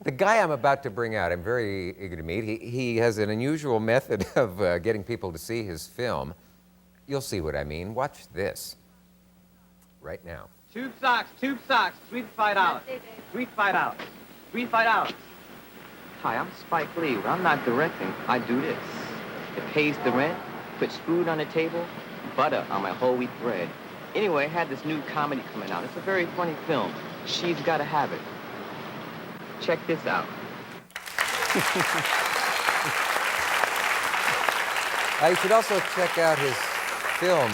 The guy I'm about to bring out, I'm very eager to meet. He has an unusual method of getting people to see his film. You'll see what I mean. Watch this right now. Tube socks, $3 $5. $3 Hi, I'm Spike Lee. When I'm not directing, I do this. It pays the rent, puts food on the table, butter on my whole wheat bread. Anyway, I had this new comedy coming out. It's a very funny film. She's Gotta Have It. Check this out. You should also check out his film.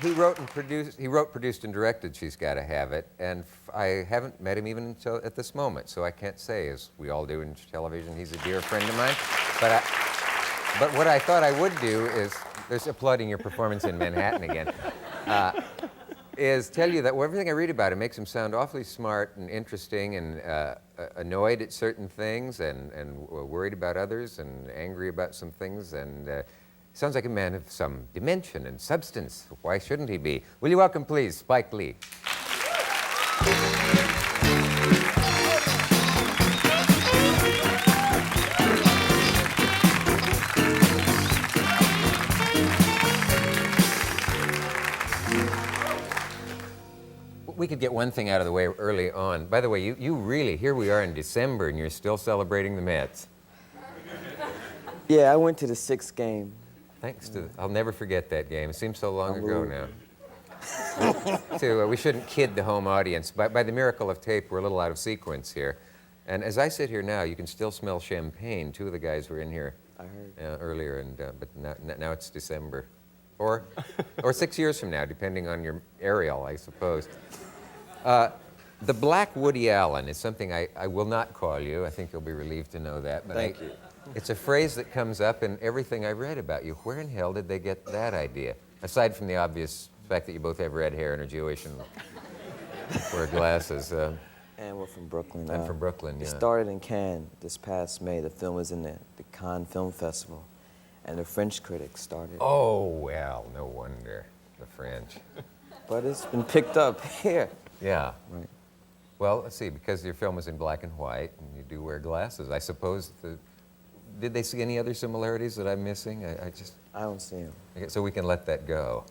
He wrote, produced, and directed She's Gotta Have It, and I haven't met him even until at this moment, so I can't say, as we all do in television, he's a dear friend of mine. But what I thought I would do is, there's applauding your performance in Manhattan again, is tell you that everything I read about him makes him sound awfully smart and interesting and annoyed at certain things and worried about others and angry about some things, and sounds like a man of some dimension and substance. Why shouldn't he be? Will you welcome, please, Spike Lee. We could get one thing out of the way early on. By the way, you really, here we are in December and you're still celebrating the Mets. Yeah, I went to the 6th game. Thanks to, I'll never forget that game. It seems so long ago now. We shouldn't kid the home audience. By the miracle of tape, we're a little out of sequence here. And as I sit here now, you can still smell champagne. Two of the guys were in here earlier, and but now it's December. Or 6 years from now, depending on your aerial, I suppose. The Black Woody Allen is something I will not call you. I think you'll be relieved to know that. But Thank you. It's a phrase that comes up in everything I've read about you. Where in hell did they get that idea? Aside from the obvious fact that you both have red hair and are Jewish and wear glasses. And we're from Brooklyn. I'm from Brooklyn, yeah. It started in Cannes this past May. The film was in the Cannes Film Festival. And the French critics started. Oh, well, no wonder. The French. But it's been picked up here. Yeah. Right. Well, let's see, because your film is in black and white and you do wear glasses, I suppose did they see any other similarities that I'm missing? I don't see them. Okay, so we can let that go.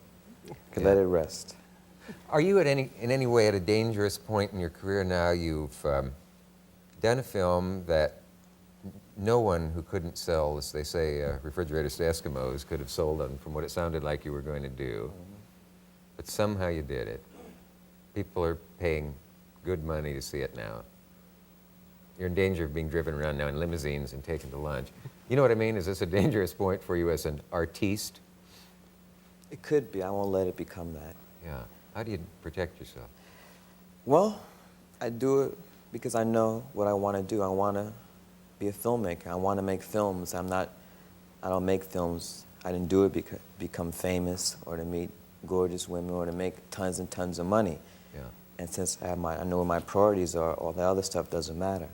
Can let it rest. Are you in any way at a dangerous point in your career now? You've done a film that no one who couldn't sell, as they say, refrigerators to Eskimos could have sold them from what it sounded like you were going to do. But somehow you did it. People are paying good money to see it now. You're in danger of being driven around now in limousines and taken to lunch. You know what I mean? Is this a dangerous point for you as an artiste? It could be. I won't let it become that. Yeah. How do you protect yourself? Well, I do it because I know what I want to do. I want to be a filmmaker. I want to make films. I don't make films. I didn't do it because become famous or to meet gorgeous women or to make tons and tons of money. Yeah. And since I know what my priorities are, all the other stuff doesn't matter.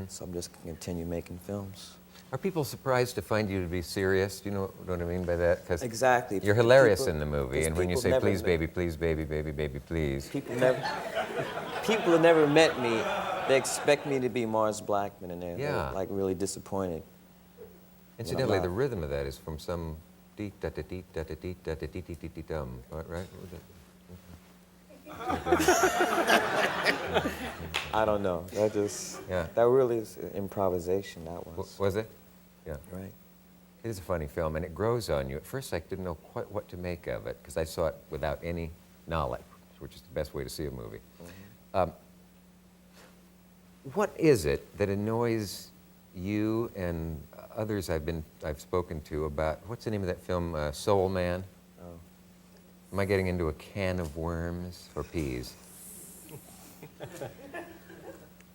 So I'm just going to continue making films. Are people surprised to find you to be serious? Do you know what I mean by that? 'Cause exactly. You're hilarious in the movie, and when you say, please, baby, please, baby, please. People have never met me. They expect me to be Mars Blackman, and they're like really disappointed. Incidentally, the rhythm of that is from some dee da da dee da da dee da da dee dee dee dee dum, right? I don't know. That really is improvisation. That was. Was it? Yeah. Right. It is a funny film, and it grows on you. At first, I didn't know quite what to make of it because I saw it without any knowledge, which is the best way to see a movie. What is it that annoys you and others I've spoken to about what's the name of that film, Soul Man? Oh. Am I getting into a can of worms or peas?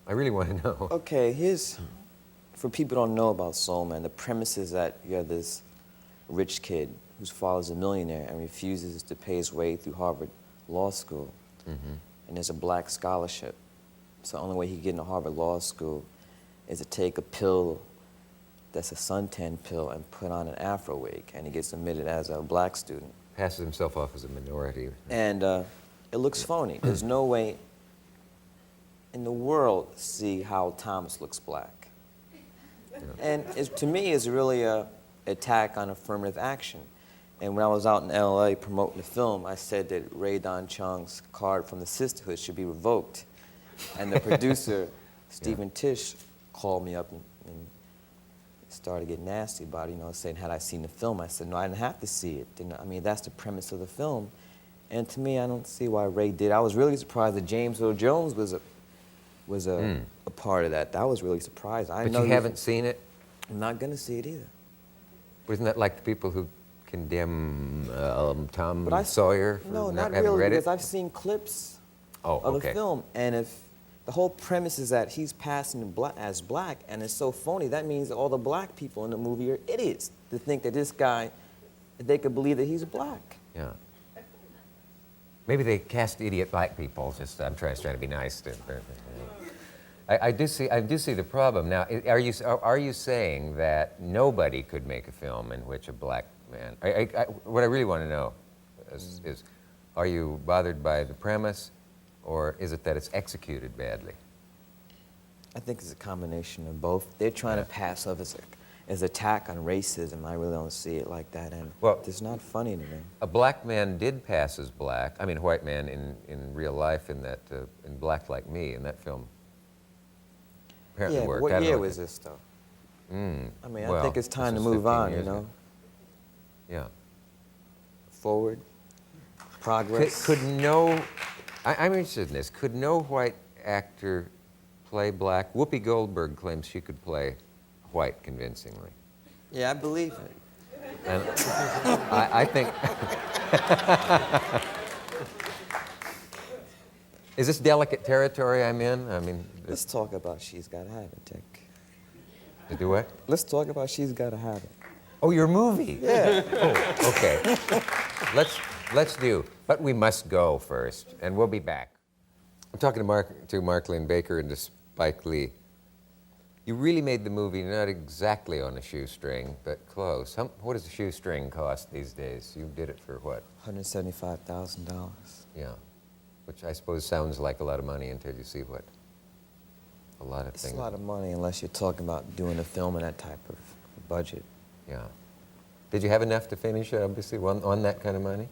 I really want to know. Okay, for people who don't know about Soul Man, the premise is that you have this rich kid whose father's a millionaire and refuses to pay his way through Harvard Law School. And there's a black scholarship. So the only way he can get into Harvard Law School is to take a pill that's a suntan pill and put on an Afro wig, and he gets admitted as a black student. Passes himself off as a minority. And it looks phony. There's no way in the world see how Thomas looks black. And to me, it's really a attack on affirmative action. And when I was out in LA promoting the film, I said that Ray Don Chung's card from the Sisterhood should be revoked. And the producer, Stephen Tisch, called me up and started getting nasty about it, saying, had I seen the film? I said, no, I didn't have to see it. I mean, that's the premise of the film. And to me, I don't see why Ray did. I was really surprised that James Earl Jones was a part of that. That was really surprised. But you haven't seen it? I'm not going to see it either. Wasn't that like the people who condemn Tom But Sawyer for no, not not having really, read because it? I've seen clips Oh, of okay. the film, and if the whole premise is that he's passing as black, and it's so phony, that means all the black people in the movie are idiots to think that this guy, they could believe that he's black. Yeah. Maybe they cast idiot black people. Just I'm trying to be nice to. I do see the problem. Now, are you saying that nobody could make a film in which a black man? What I really want to know is, are you bothered by the premise, or is it that it's executed badly? I think it's a combination of both. They're trying to pass off as attack on racism. I really don't see it like that, and it's not funny to me. A black man did pass as black. I mean, a white man in real life in Black Like Me in that film. Apparently worked. What year was this, though? I mean, I think it's time to move on, Yeah. Forward, progress. I'm interested in this. Could no white actor play black? Whoopi Goldberg claims she could play white convincingly. Yeah, I believe it. And I think... Is this delicate territory I'm in? I mean... Let's talk about She's Gotta Have It, Dick. To do what? Let's talk about She's Gotta Have It. Oh, your movie? Yeah. Oh, okay. Let's do. But we must go first, and we'll be back. I'm talking to Mark Lynn Baker and to Spike Lee. You really made the movie not exactly on a shoestring, but close. What does a shoestring cost these days? You did it for what? $175,000. Yeah, which I suppose sounds like a lot of money until you see what a lot of It's things. a lot of money unless you're talking about doing a film in that type of budget. Yeah. Did you have enough to finish it, obviously, on that kind of money?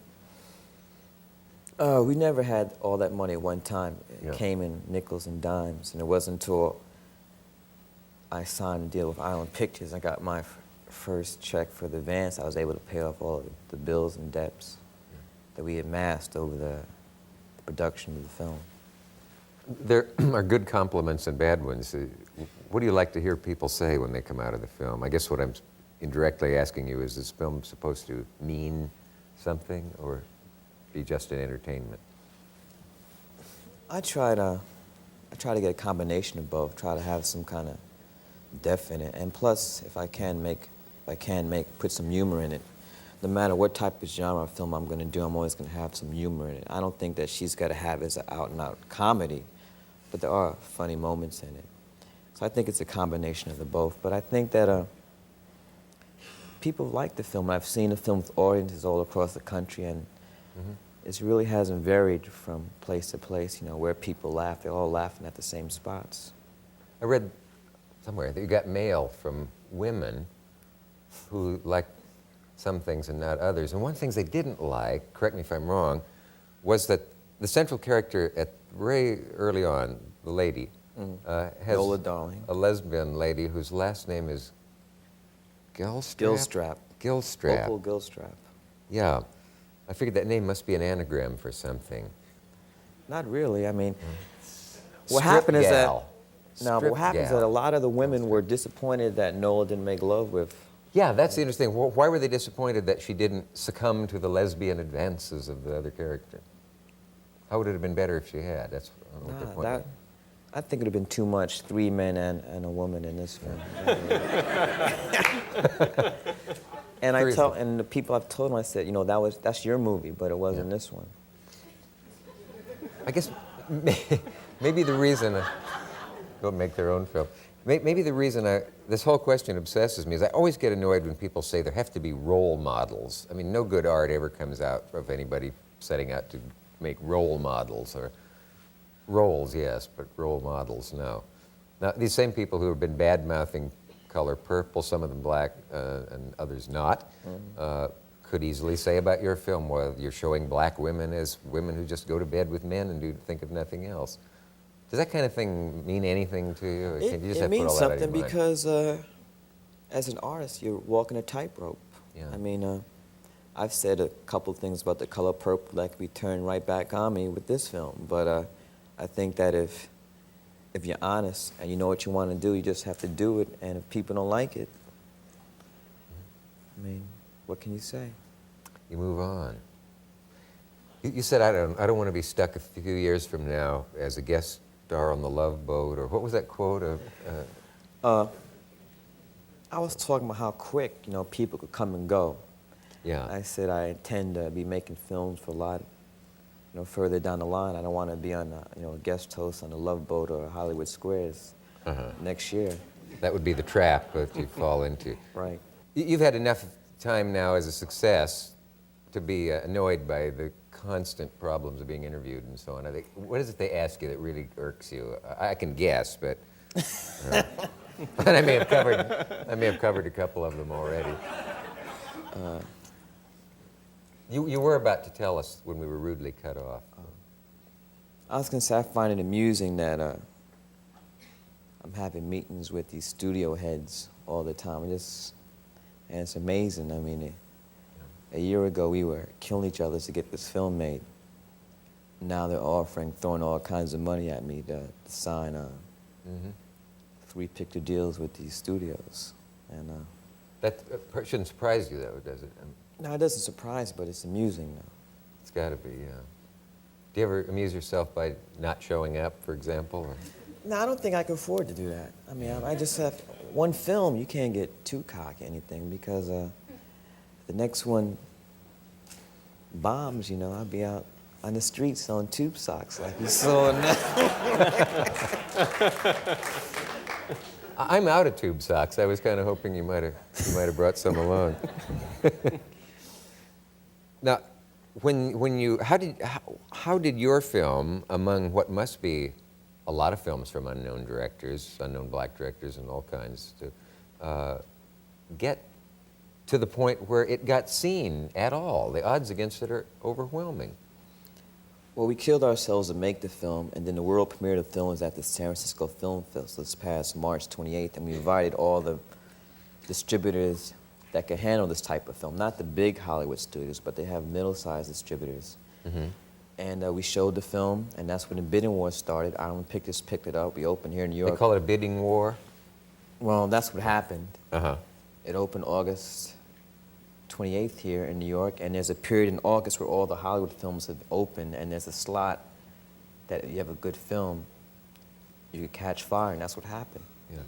We never had all that money at one time. It came in nickels and dimes, and it wasn't until I signed a deal with Island Pictures, I got my first check for the advance, I was able to pay off all of the bills and debts that we amassed over the production of the film. There are good compliments and bad ones. What do you like to hear people say when they come out of the film? I guess what I'm indirectly asking you is this film supposed to mean something or be just an entertainment? I try to get a combination of both, try to have some kind of depth in it, and plus, if I can put some humor in it. No matter what type of genre of film I'm going to do, I'm always going to have some humor in it. I don't think that She's Gotta Have It as an out-and-out comedy, but there are funny moments in it. So I think it's a combination of the both. But I think that people like the film. I've seen the film with audiences all across the country, and it really hasn't varied from place to place, where people laugh. They're all laughing at the same spots. I read somewhere that you got mail from women who liked some things and not others. And one of the things they didn't like, correct me if I'm wrong, was that the central character at very early on, the lady, has Lola Darling. a lesbian lady whose last name is Gilstrap? Gilstrap. Gilstrap. Opal Gilstrap. Yeah. I figured that name must be an anagram for something. Not really. I mean, Strip what happened is that gal. now Strip what happened is gal. that a lot of the women were disappointed that Nola didn't make love with. Yeah, that's the interesting. Why were they disappointed that she didn't succumb to the lesbian advances of the other character? How would it have been better if she had? That's what the point. I think it would have been too much, 3 men and a woman in this film. And the people I've told them, I said, that's your movie, but it wasn't this one. I guess maybe the reason they'll make their own film. Maybe the reason this whole question obsesses me is I always get annoyed when people say there have to be role models. I mean, no good art ever comes out of anybody setting out to make role models. Roles, yes, but role models, no. Now, these same people who have been bad-mouthing color purple, some of them black and others not, could easily say about your film, well, you're showing black women as women who just go to bed with men and think of nothing else. Does that kind of thing mean anything to you? Or can you just It have to put means all that out of something your mind? because as an artist, you're walking a tightrope. Yeah. I mean, I've said a couple things about the color purple that could be turned right back on me with this film, but I think that if you're honest and you know what you want to do, you just have to do it, and if people don't like it, I mean, what can you say? You move on. You said, I don't want to be stuck a few years from now as a guest star on The Love Boat, or what was that quote of? I was talking about how quick, people could come and go. Yeah. I said I intend to be making films for a lot, further down the line. I don't want to be on, a guest host on The Love Boat or Hollywood Squares next year. That would be the trap that you fall into. Right. You've had enough time now as a success to be annoyed by the constant problems of being interviewed and so on. What is it they ask you that really irks you? I can guess, but but I may have covered a couple of them already. You were about to tell us when we were rudely cut off. I was going to say I find it amusing that I'm having meetings with these studio heads all the time. And it's amazing. I mean, a year ago we were killing each other to get this film made. Now they're throwing all kinds of money at me to sign 3-picture deals with these studios. And That shouldn't surprise you, though, does it? no, it doesn't surprise, but it's amusing now. It's got to be, yeah. Do you ever amuse yourself by not showing up, for example? Or? No, I don't think I can afford to do that. I mean, I just have one film. You can't get too cocky or anything because the next one bombs. I'll be out on the street selling tube socks like you saw. I'm out of tube socks. I was kind of hoping you might have brought some along. Now, how did your film, among what must be a lot of films from unknown directors, unknown black directors and all kinds, get to the point where it got seen at all? The odds against it are overwhelming. Well, we killed ourselves to make the film, and then the world premiere of the film was at the San Francisco Film Festival this past March 28th, and we invited all the distributors that could handle this type of film. Not the big Hollywood studios, but they have middle-sized distributors. And we showed the film, and that's when the bidding war started. Island Pictures picked it up. We opened here in New York. They call it a bidding war? Well, that's what happened. Uh-huh. It opened August 28th here in New York, and there's a period in August where all the Hollywood films have opened, and there's a slot that if you have a good film, you could catch fire, and that's what happened. Yeah.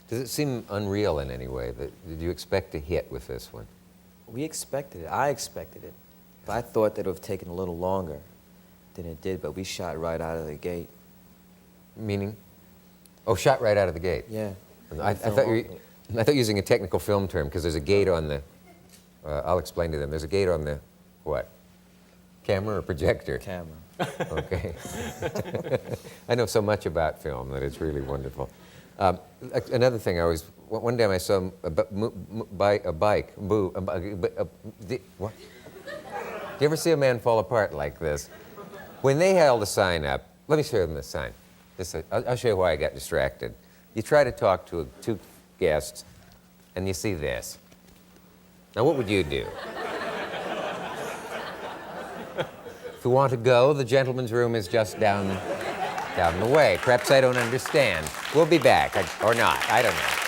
Does it seem unreal in any way? Did you expect to hit with this one? We expected it. I expected it. But I thought that it would have taken a little longer than it did, but we shot right out of the gate. Meaning? Oh, shot right out of the gate. Yeah. I thought you were using a technical film term, because there's a gate on the, I'll explain to them, there's a gate on the, what? Camera or projector? Camera. Okay. I know so much about film that it's really wonderful. Another thing, one day I saw a bike, what? Do you ever see a man fall apart like this? When they held a sign up, let me show them the sign. I'll show you why I got distracted. You try to talk to two guests, and you see this. Now, what would you do? If you want to go, the gentleman's room is just down the way. Perhaps I don't understand. We'll be back, or not. I don't know.